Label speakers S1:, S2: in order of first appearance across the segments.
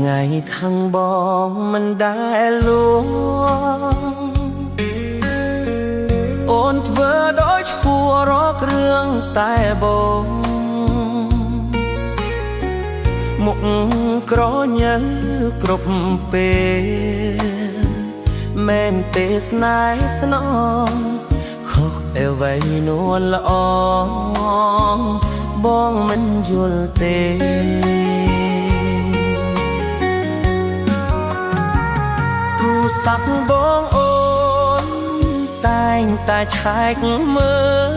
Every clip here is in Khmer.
S1: ថ្ងៃខាងបងមិនដែលលួងអូនធ្វើដោយឈួររករឿងតែបងមុខក្រញើគ្រប់ពេលមែនទេស្នេហ៍ស្នងខុសអ្វីនួនល្អបងមិនយល់ទេទូរស័ព្ទបងអូនតែងតែឆែកមើល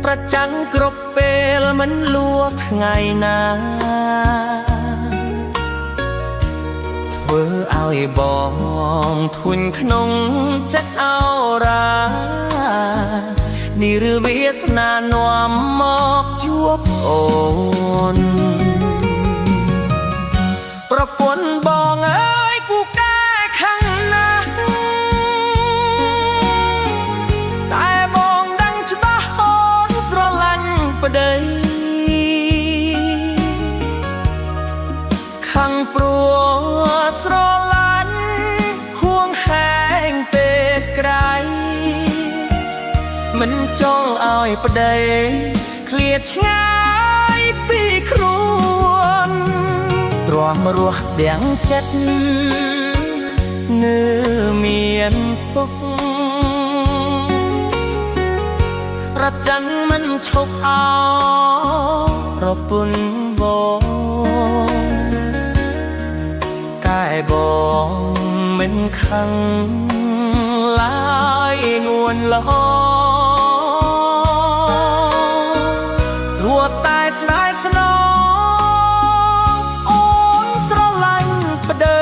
S1: ប្រចាំគ្រប់ពេលមិនលួថ្ងៃណាធ្វើឲ្យបងធុញក្នុងចិត្តអរានេះឬវាសនានាំមកជួបអូនប្រពន្ធបងអើយពូកែខាងណាតែបងដឹងច្បាស់អូនស្រឡាញ់ប្តីខាងព្រោះស្រឡាញ់ហួងហែងពេកក្រៃមិនចង់ឲ្យប្តីឃ្លាតឆ្ងាយពីខ្លួនទ្រាំរស់ទាំងចិត្តនៅមានទុកប្រចាំមិនឈប់អោប្រពន្ធបងតែបងមិនខឹងឡើយនួនល្អរួតតែស្នេហ៍ស្នងអូនស្រឡាញ់ប្តី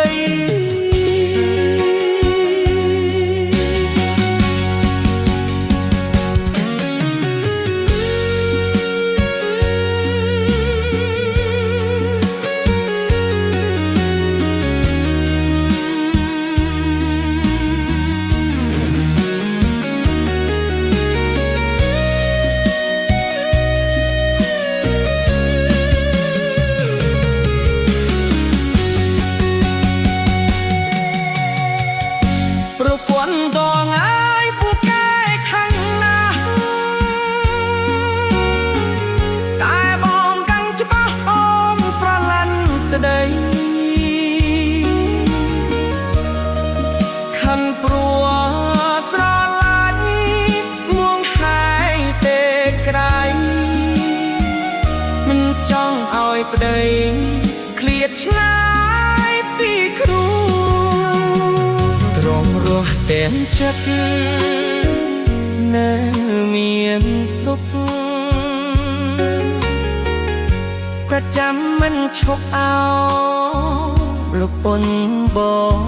S1: ប្រពន្ធដងអើយពូកែខាងណាតែបងដឹងច្បាស់អូនស្រឡាញ់ក្តីខំព្រោះស្រឡាញ់មួងហាយទេក្រៃមិនចង់ឲ្យប្តីឃ្លាតឆ្ងាយពីខ្លួនទ្រាំរស់ទាំងចិត្តនៅមានទុកប្រចាំមិនឈប់អោប្រពន្ធបង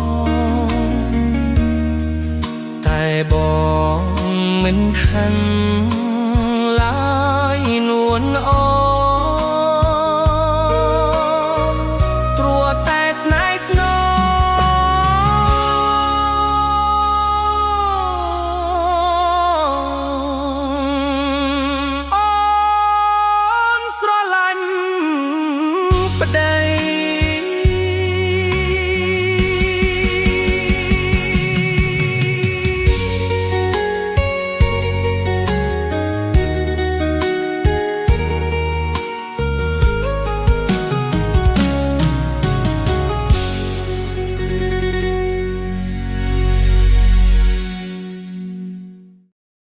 S1: តែបងមិនហឹង